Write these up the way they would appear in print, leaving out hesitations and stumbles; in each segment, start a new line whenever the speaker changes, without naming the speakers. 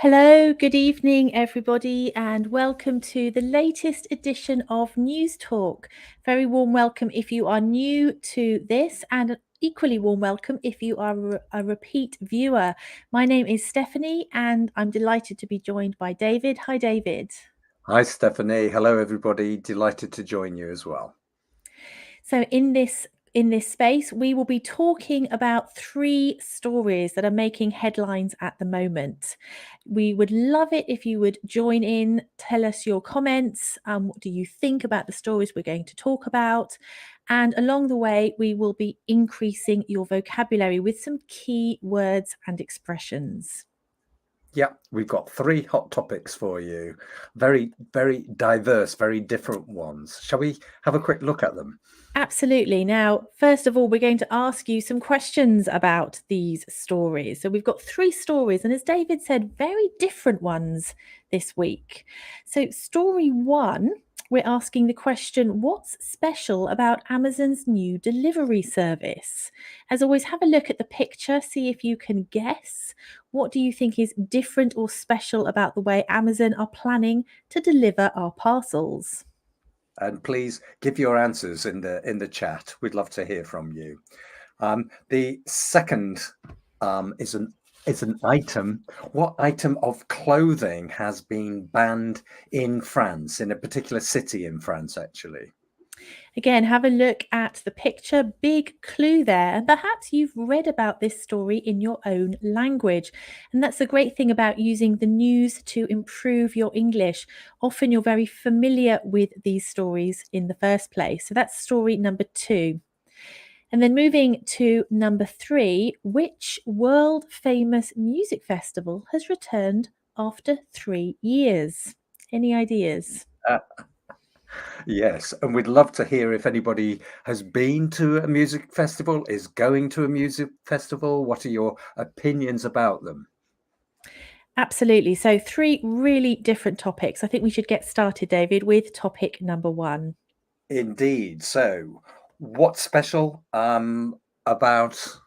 Hello, good evening, everybody, and welcome to the latest edition of News Talk. Very warm welcome if you are new to this, and an equally warm welcome if you are a repeat viewer. My name is Stephanie, and I'm delighted to be joined by David. Hi, David.
Hi, Stephanie. Hello, everybody. Delighted to join you as well.
So in this space, we will be talking about three stories that are making headlines at the moment. We would love it if you would join in, tell us your comments. What do you think about the stories we're going to talk about? And along the way, we will be increasing your vocabulary with some key words and expressions.
Yeah, we've got three hot topics for you. Very, very diverse, very different ones. Shall we have a quick look at them?
Absolutely. Now, first of all, we're going to ask you some questions about these stories. So, we've got three stories, and as David said, very different ones this week. So, story one, we're asking the question, what's special about Amazon's new delivery service? As always, have a look at the picture, see if you can guess. What do you think is different or special about the way Amazon are planning to deliver our parcels?
And please give your answers in the chat. We'd love to hear from you. The second is an item. What item of clothing has been banned in France, in a particular city in France, actually?
Again, have a look at the picture, big clue there, and perhaps you've read about this story in your own language. And that's the great thing about using the news to improve your English. Often you're very familiar with these stories in the first place. So that's story number two. And then moving to number three, which world famous music festival has returned after 3 years? Any ideas?
Yes, and we'd love to hear if anybody has been to a music festival, is going to a music festival. What are your opinions about them?
Absolutely. So, three really different topics. I think we should get started, David, with topic number one.
Indeed. So, what's special about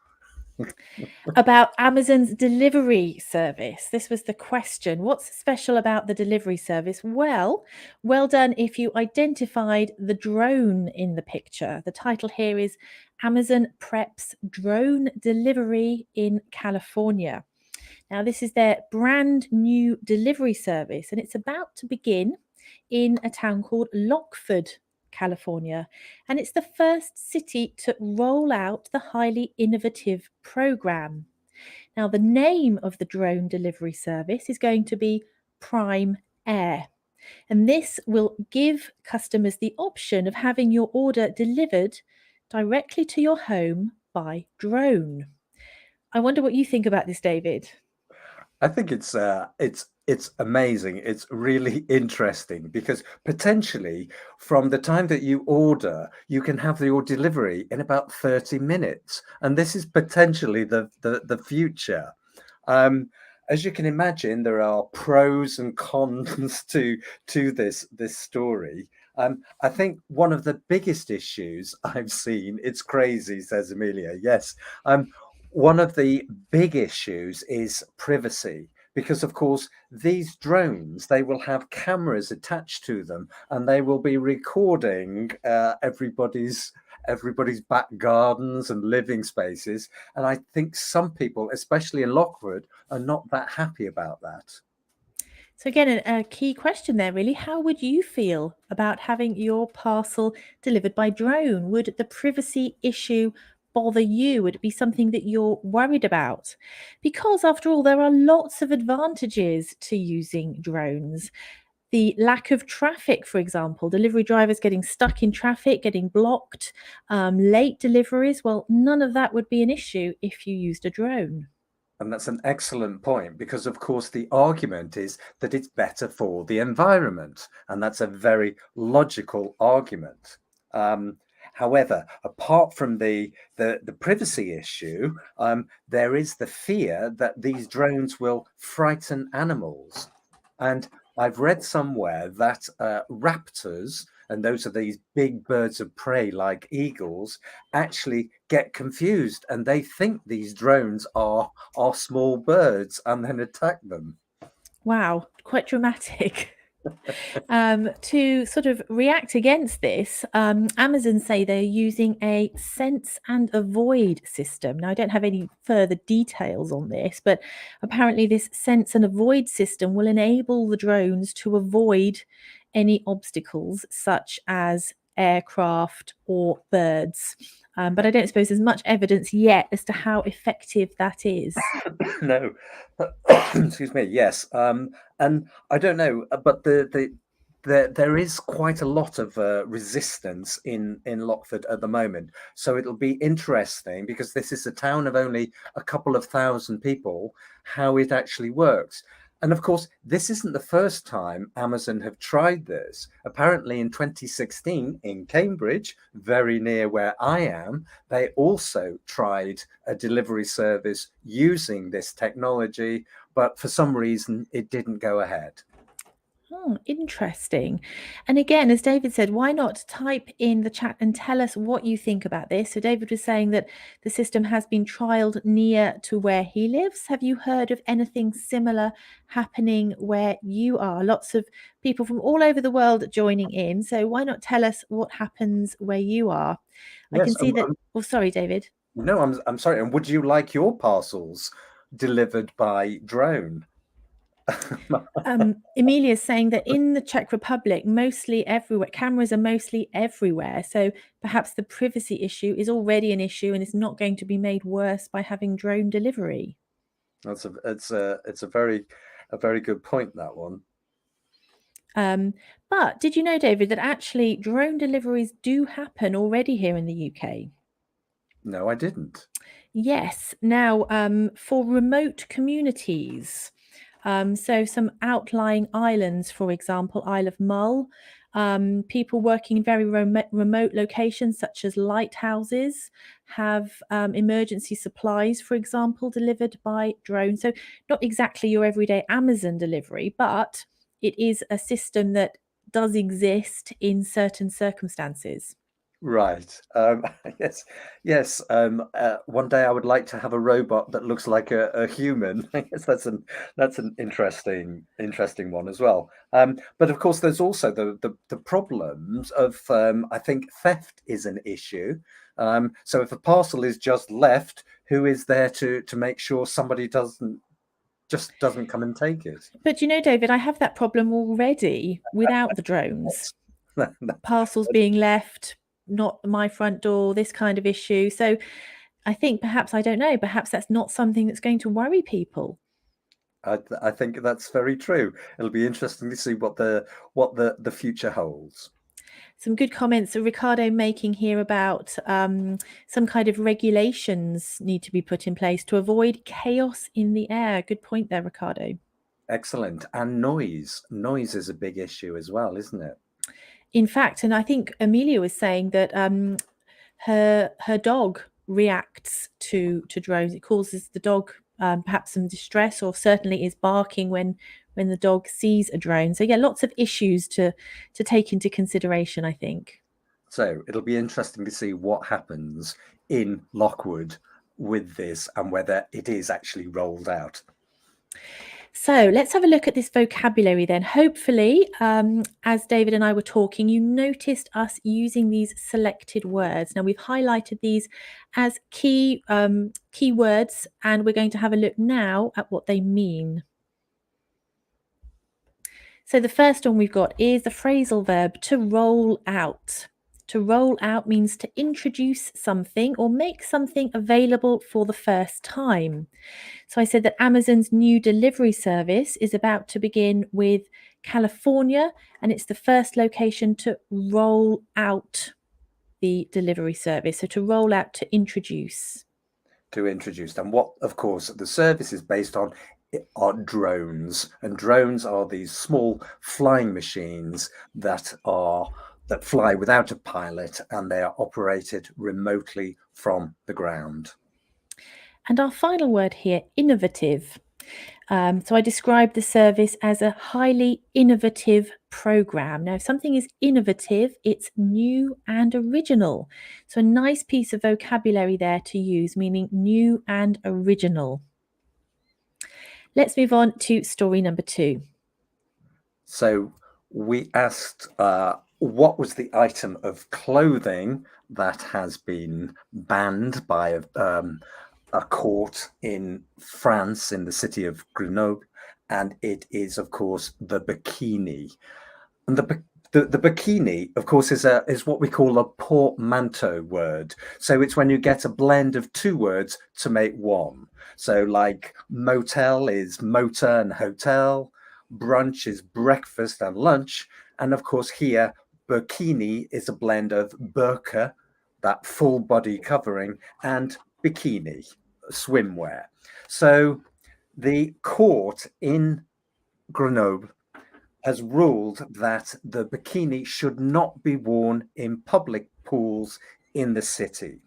About Amazon's delivery service. This was the question. What's special about the delivery service? Well done if you identified the drone in the picture. The title here is Amazon Preps Drone Delivery in California. Now, this is their brand new delivery service, and it's about to begin in a town called Lockford, California. And it's the first city to roll out the highly innovative program. Now, the name of the drone delivery service is going to be Prime Air. And this will give customers the option of having your order delivered directly to your home by drone. I wonder what you think about this, David.
I think it's amazing. It's really interesting because potentially from the time that you order, you can have your delivery in about 30 minutes. And this is potentially the future. Um, as you can imagine, there are pros and cons to this story. I think one of the biggest issues I've seen, it's crazy, says Amelia. Yes. One of the big issues is privacy because of course these drones, they will have cameras attached to them and they will be recording everybody's back gardens and living spaces. And I think some people, especially in Lockwood, are not that happy about that.
So, again, a key question there really. How would you feel about having your parcel delivered by drone? Would the privacy issue bother you? Would it be something that you're worried about? Because, after all, there are lots of advantages to using drones. The lack of traffic, for example, delivery drivers getting stuck in traffic, getting blocked, late deliveries. Well, none of that would be an issue if you used a drone.
And that's an excellent point because, of course, the argument is that it's better for the environment. And that's a very logical argument. However, apart from the privacy issue, there is the fear that these drones will frighten animals. And I've read somewhere that raptors, and those are these big birds of prey like eagles, actually get confused and they think these drones are small birds and then attack them.
Wow, quite dramatic. To sort of react against this, Amazon say they're using a sense and avoid system. Now, I don't have any further details on this, but apparently, this sense and avoid system will enable the drones to avoid any obstacles such as aircraft or birds. But I don't suppose there's much evidence yet as to how effective that is.
No, excuse me. Yes, and I don't know, but there is quite a lot of resistance in Lockford at the moment. So it'll be interesting because this is a town of only a couple of thousand people, how it actually works. And of course, this isn't the first time Amazon have tried this. Apparently, in 2016 in Cambridge, very near where I am, they also tried a delivery service using this technology, but for some reason it didn't go ahead.
Oh, interesting. And again, as David said, why not type in the chat and tell us what you think about this? So David was saying that the system has been trialed near to where he lives. Have you heard of anything similar happening where you are? Lots of people from all over the world joining in. So why not tell us what happens where you are? I can
Yes,
see that. Oh, sorry, David.
no, I'm sorry. And would you like your parcels delivered by drone?
Emilia is saying that in the Czech Republic, mostly everywhere, cameras are mostly everywhere. So perhaps the privacy issue is already an issue and is not going to be made worse by having drone delivery.
It's a very good point, that one.
But did you know, David, that actually drone deliveries do happen already here in the UK?
No, I didn't.
Yes. Now, for remote communities, so some outlying islands, for example, Isle of Mull, people working in very remote locations such as lighthouses have emergency supplies, for example, delivered by drone. So not exactly your everyday Amazon delivery, but it is a system that does exist in certain circumstances.
Right. Yes, yes. One day I would like to have a robot that looks like a human. I guess that's an interesting one as well. But of course, there's also the problems of I think theft is an issue. So if a parcel is just left, who is there to make sure somebody doesn't come and take it?
But you know, David, I have that problem already without the drones. Parcels being left, not my front door, this kind of issue. So I think perhaps, I don't know, perhaps that's not something that's going to worry people.
I think that's very true. It'll be interesting to see what the future holds.
Some good comments Ricardo making here about some kind of regulations need to be put in place to avoid chaos in the air. Good point there, Ricardo.
Excellent. And noise. Noise is a big issue as well, isn't it?
In fact, and I think Amelia was saying that her dog reacts to drones. It causes the dog perhaps some distress, or certainly is barking when the dog sees a drone. So yeah, lots of issues to take into consideration, I think.
So it'll be interesting to see what happens in Lockwood with this and whether it is actually rolled out.
So let's have a look at this vocabulary then. Hopefully, as David and I were talking, you noticed us using these selected words. Now we've highlighted these as key words, and we're going to have a look now at what they mean. So the first one we've got is the phrasal verb to roll out. To roll out means to introduce something or make something available for the first time. So I said that Amazon's new delivery service is about to begin with California, and it's the first location to roll out the delivery service. So to roll out, to introduce.
To introduce. And what, of course, the service is based on are drones, and drones are these small flying machines that fly without a pilot, and they are operated remotely from the ground.
And our final word here, innovative. So I describe the service as a highly innovative program. Now, if something is innovative, it's new and original. So a nice piece of vocabulary there to use, meaning new and original. Let's move on to story number 2.
So we asked what was the item of clothing that has been banned by a court in France, in the city of Grenoble, and it is, of course, the bikini. And the bikini, of course, is what we call a portmanteau word. So it's when you get a blend of two words to make one. So like motel is motor and hotel, brunch is breakfast and lunch, and of course here bikini is a blend of burqa, that full body covering, and bikini, swimwear. So the court in Grenoble has ruled that the bikini should not be worn in public pools in the city.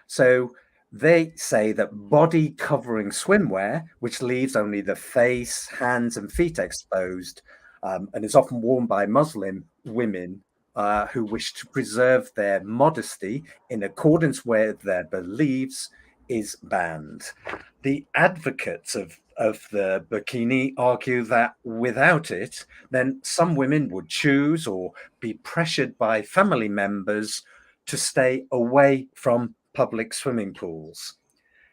So they say that body covering swimwear, which leaves only the face, hands, and feet exposed, and is often worn by Muslim women who wish to preserve their modesty in accordance with their beliefs, is banned. The advocates of the bikini argue that without it, then some women would choose or be pressured by family members to stay away from public swimming pools.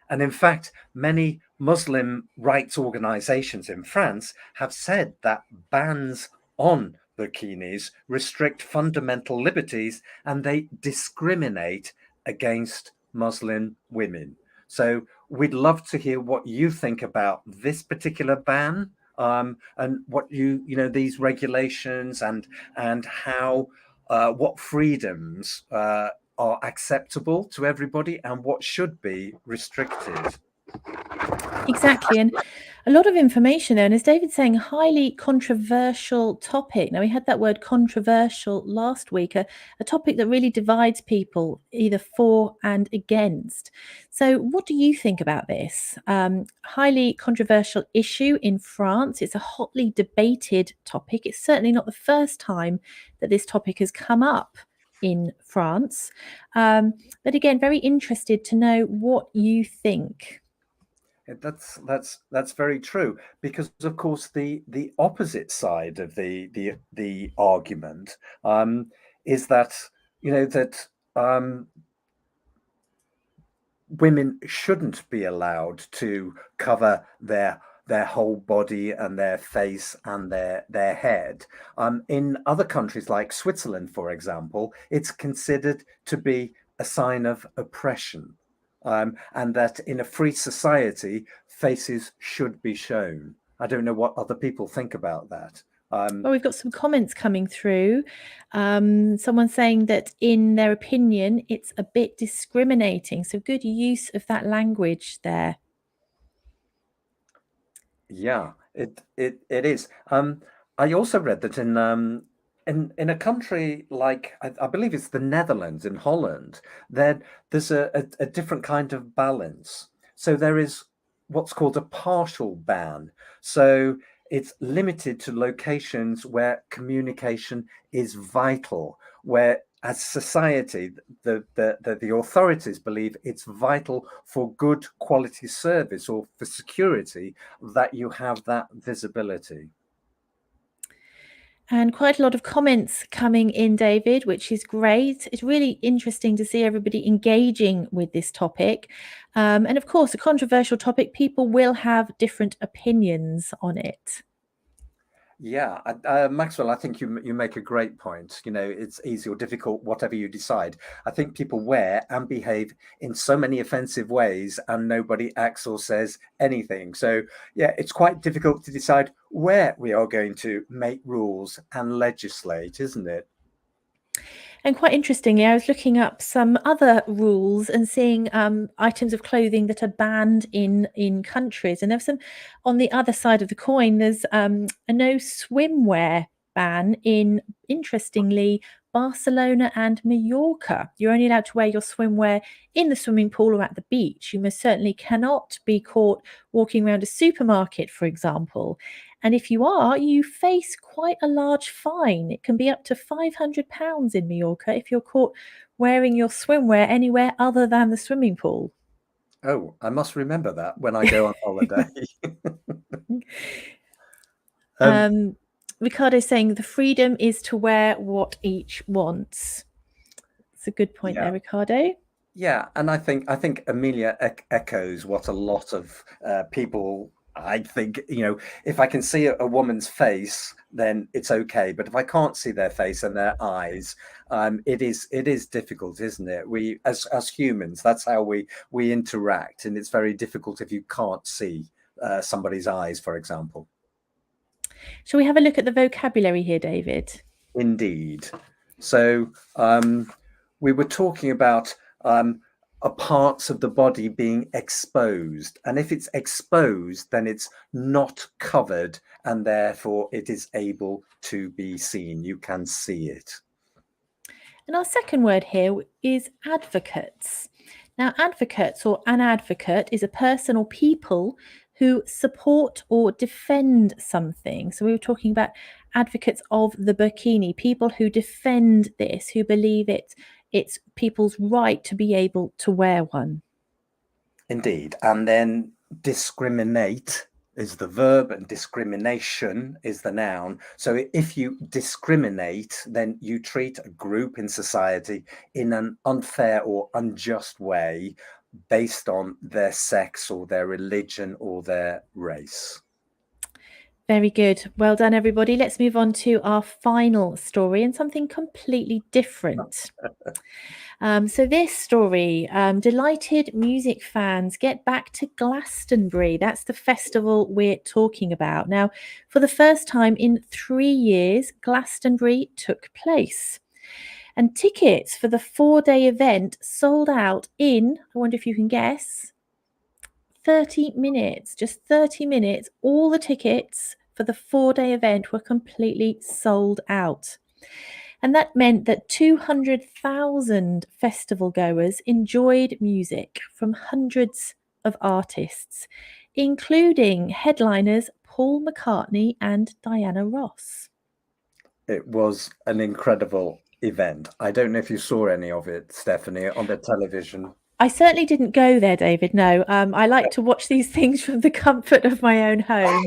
And in fact, many Muslim rights organizations in France have said that bans on bikinis restrict fundamental liberties and they discriminate against Muslim women. So we'd love to hear what you think about this particular ban, and what these regulations and how what freedoms are acceptable to everybody and what should be restricted.
Exactly. And a lot of information there. And as David's saying, highly controversial topic. Now, we had that word controversial last week, a topic that really divides people either for and against. So, what do you think about this? Highly controversial issue in France. It's a hotly debated topic. It's certainly not the first time that this topic has come up in France. But again, very interested to know what you think.
That's very true, because of course the opposite side of the argument is that that women shouldn't be allowed to cover their whole body and their face and their head. In other countries like Switzerland, for example, it's considered to be a sign of oppression, and that in a free society, faces should be shown. I don't know what other people think about that.
Well, we've got some comments coming through. Someone saying that in their opinion, it's a bit discriminating. So good use of that language there.
Yeah, it is. I also read that in a country like I believe it's the Netherlands, in Holland, there's a different kind of balance. So there is what's called a partial ban. So it's limited to locations where communication is vital, where as society, the authorities believe it's vital for good quality service or for security that you have that visibility.
And quite a lot of comments coming in, David, which is great. It's really interesting to see everybody engaging with this topic. And of course, a controversial topic, people will have different opinions on it.
Yeah, Maxwell, I think you make a great point. It's easy or difficult, whatever you decide. I think people wear and behave in so many offensive ways, and nobody acts or says anything. So, yeah, it's quite difficult to decide where we are going to make rules and legislate, isn't it?
And quite interestingly, I was looking up some other rules and seeing items of clothing that are banned in countries. And there's some on the other side of the coin. There's a no swimwear ban in, interestingly, Barcelona and Mallorca. You're only allowed to wear your swimwear in the swimming pool or at the beach. You most certainly cannot be caught walking around a supermarket, for example. And if you are, you face quite a large fine. It can be up to £500 in Mallorca if you're caught wearing your swimwear anywhere other than the swimming pool.
Oh, I must remember that when I go on holiday.
saying. Ricardo's saying the freedom is to wear what each wants. It's a good point there, Ricardo.
Yeah, and I think Amelia echoes what a lot of people. I think, if I can see a woman's face, then it's okay. But if I can't see their face and their eyes, it is difficult, isn't it? We as humans, that's how we interact, and it's very difficult if you can't see somebody's eyes, for example.
Shall we have a look at the vocabulary here, David?
Indeed. So we were talking about parts of the body being exposed. And if it's exposed, then it's not covered, and therefore it is able to be seen. You can see it.
And our second word here is advocates. Now, advocates or an advocate is a person or people who support or defend something. So we were talking about advocates of the burkini, people who defend this, who believe it's people's right to be able to wear one.
Indeed. And then discriminate is the verb and discrimination is the noun. So if you discriminate, then you treat a group in society in an unfair or unjust way based on their sex or their religion or their race.
Very good. Well done, everybody. Let's move on to our final story and something completely different. So this story, delighted music fans get back to Glastonbury. That's the festival we're talking about. Now, for the first time in 3 years, Glastonbury took place. And tickets for the 4-day event sold out in, I wonder if you can guess, 30 minutes, just 30 minutes. All the tickets for the 4-day event were completely sold out. And that meant that 200,000 festival goers enjoyed music from hundreds of artists, including headliners Paul McCartney and Diana Ross.
It was an incredible event. I don't know if you saw any of it, Stephanie, on the television.
I certainly didn't go there, David. No, I like to watch these things from the comfort of my own home.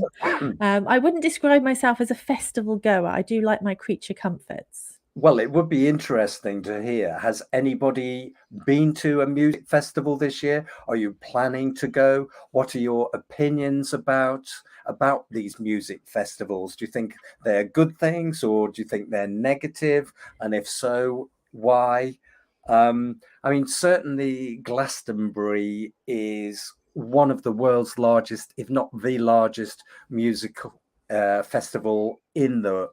I wouldn't describe myself as a festival goer. I do like my creature comforts.
Well, it would be interesting to hear. Has anybody been to a music festival this year? Are you planning to go? What are your opinions about these music festivals? Do you think they're good things, or do you think they're negative? And if so, why? I mean, certainly Glastonbury is one of the world's largest, if not the largest, musical festival in the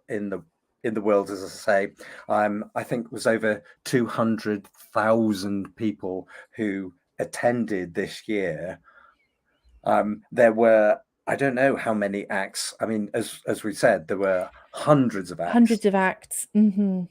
world, as I say. I think it was over 200,000 people who attended this year. There were, I don't know how many acts. I mean, as we said, there were hundreds of acts.
Hundreds of acts. Mm-hmm.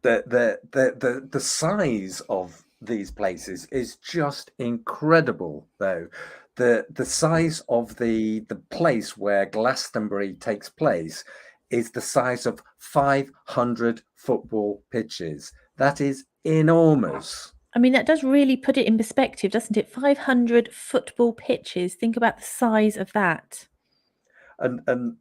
The size of these places is just incredible, though. The size of the place where Glastonbury takes place is the size of 500 football pitches. That is enormous.
I mean, that does really put it in perspective, doesn't it? 500 football pitches. Think about the size of that.
And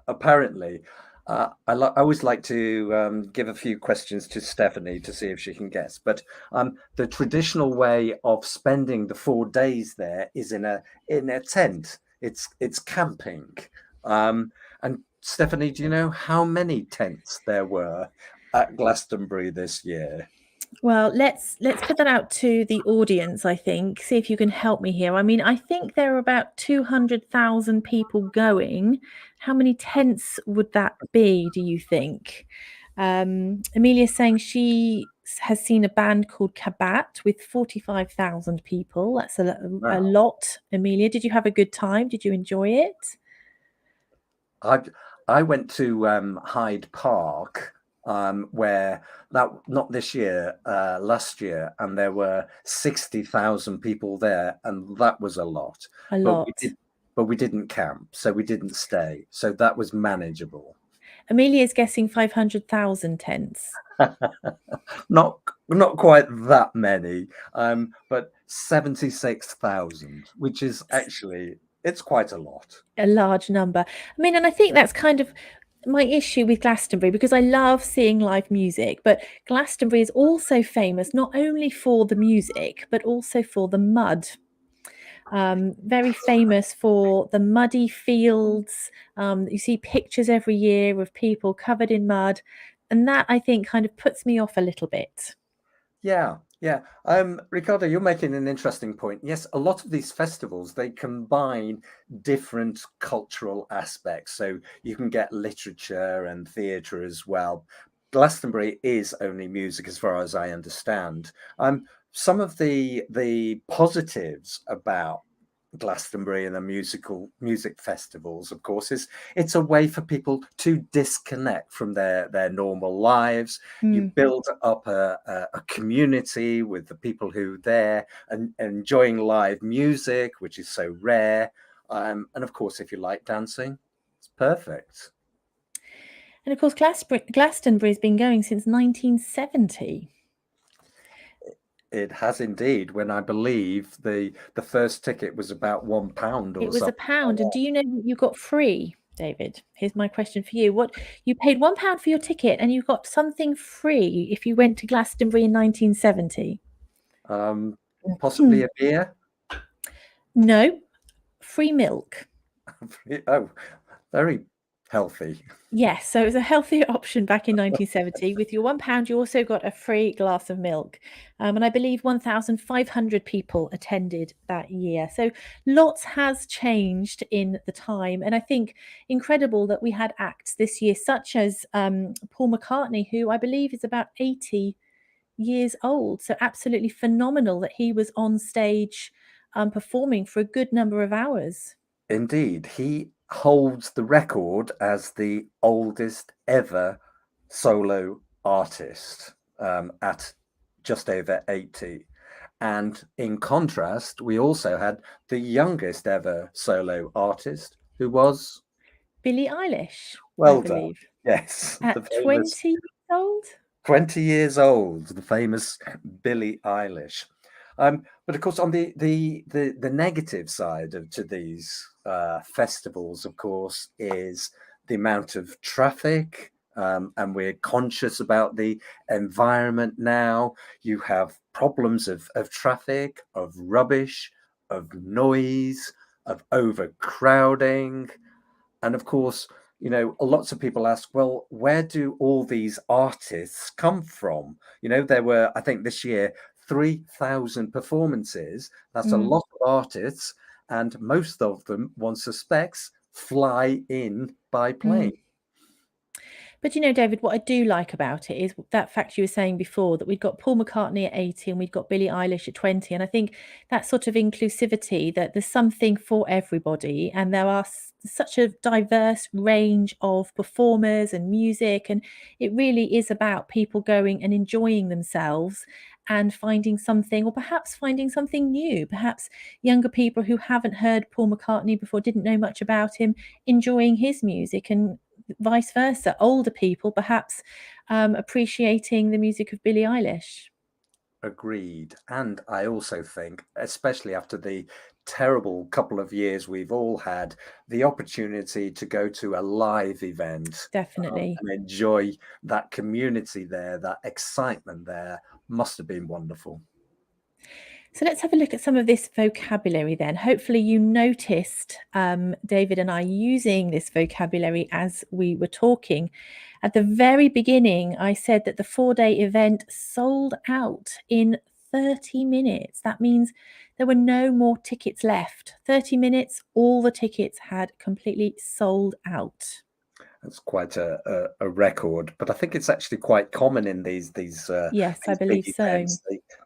apparently, I always like to give a few questions to Stephanie to see if she can guess. But the traditional way of spending the 4 days there is in a tent. It's camping. And Stephanie, do you know how many tents there were at Glastonbury this year?
Well, let's put that out to the audience, I think. See if you can help me here. I mean, I think there are about 200,000 people going. How many tents would that be, do you think? Amelia's saying she has seen a band called Kabat with 45,000 people. That's a lot. Amelia, did you have a good time? Did you enjoy it?
I went to Hyde Park, where not this year, last year, and there were 60,000 people there, and that was a lot.
But
we didn't camp, so we didn't stay, so that was manageable.
Amelia's guessing 500,000 tents.
Not quite that many, but 76,000, which is actually, it's quite a lot.
A large number. I mean, and I think that's kind of my issue with Glastonbury, because I love seeing live music, but Glastonbury is also famous not only for the music, but also for the mud. Very famous for the muddy fields. You see pictures every year of people covered in mud, and that I think kind of puts me off a little bit.
Yeah, yeah. Ricardo, you're making an interesting point. Yes, a lot of these festivals, they combine different cultural aspects. So you can get literature and theatre as well. Glastonbury is only music, as far as I understand. Some of the positives about Glastonbury and the music festivals, of course, is it's a way for people to disconnect from their normal lives. You
Mm.
build up a community with the people who are there and enjoying live music, which is so rare. And of course, if you like dancing, it's perfect.
And of course, Glastonbury's been going since 1970.
It has indeed. When I believe the first ticket was about £1
It
or
was a
something like
pound. And
that.
do you know what you got free, David? Here's my question for you. What you paid £1 for your ticket and you got something free if you went to Glastonbury in 1970?
Possibly a beer.
No, free milk.
Oh, very healthy.
Yes, so it was a healthier option back in 1970. With your £1, you also got a free glass of milk. And I believe 1,500 people attended that year. So lots has changed in the time. And I think incredible that we had acts this year, such as Paul McCartney, who I believe is about 80 years old. So absolutely phenomenal that he was on stage performing for a good number of hours.
Indeed, he holds the record as the oldest ever solo artist, at just over 80. And in contrast, we also had the youngest ever solo artist, who was,
Billie Eilish, I
well done.
believe,
Yes, the
at
famous
20 years old.
20 years old, the famous Billie Eilish. But of course, on the negative side to these festivals, of course, is the amount of traffic, and we're conscious about the environment now. You have problems of traffic, of rubbish, of noise, of overcrowding, and of course, lots of people ask, well, where do all these artists come from? There were, I think this year, 3,000 performances. That's a
Mm.
lot of artists, and most of them, one suspects, fly in by plane.
Mm. But David, what I do like about it is that fact you were saying before, that we've got Paul McCartney at 80 and we've got Billie Eilish at 20. And I think that sort of inclusivity, that there's something for everybody. And there are such a diverse range of performers and music. And it really is about people going and enjoying themselves and finding something, or perhaps finding something new. Perhaps younger people who haven't heard Paul McCartney before, didn't know much about him, enjoying his music, and vice versa, older people perhaps appreciating the music of Billie Eilish.
Agreed. And I also think, especially after the terrible couple of years we've all had, the opportunity to go to a live event,
Definitely.
and enjoy that community there, that excitement there, must have been wonderful.
So let's have a look at some of this vocabulary then. Hopefully you noticed David and I using this vocabulary as we were talking. At the very beginning, I said that the 4-day event sold out in 30 minutes. That means there were no more tickets left. 30 minutes, all the tickets had completely sold out.
That's quite a record, but I think it's actually quite common in
Yes, I
these big
believe so.
events.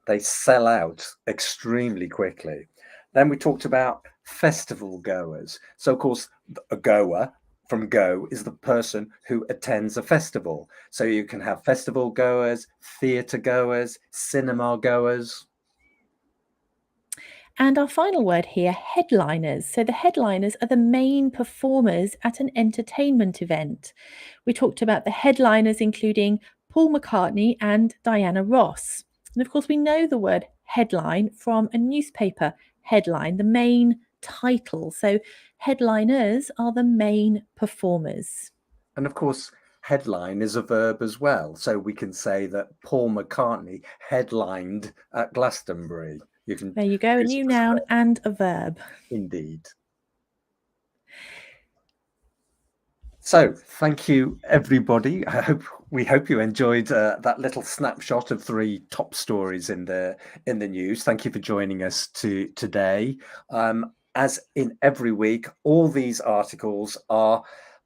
They sell out extremely quickly. Then we talked about festival goers. So of course, a goer from go is the person who attends a festival. So you can have festival goers, theatre goers, cinema goers.
And our final word here, headliners. So the headliners are the main performers at an entertainment event. We talked about the headliners, including Paul McCartney and Diana Ross. And of course, we know the word headline from a newspaper headline, the main title. So headliners are the main performers.
And of course, headline is a verb as well. So we can say that Paul McCartney headlined at Glastonbury. You can
There you go, a new noun and a verb.
Indeed. So thank you, everybody. We hope you enjoyed that little snapshot of 3 top stories in the news. Thank you for joining us today. As in every week, all these articles are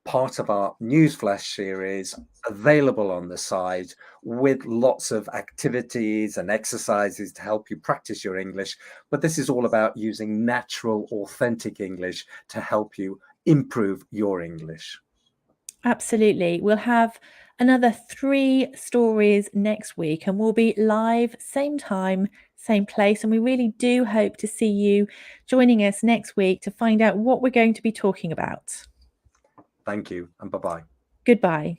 part of our newsflash series available on the site with lots of activities and exercises to help you practice your English. But this is all about using natural, authentic English to help you improve your English.
Absolutely. We'll have another 3 stories next week, and we'll be live same time, same place. And we really do hope to see you joining us next week to find out what we're going to be talking about.
Thank you, and bye-bye.
Goodbye.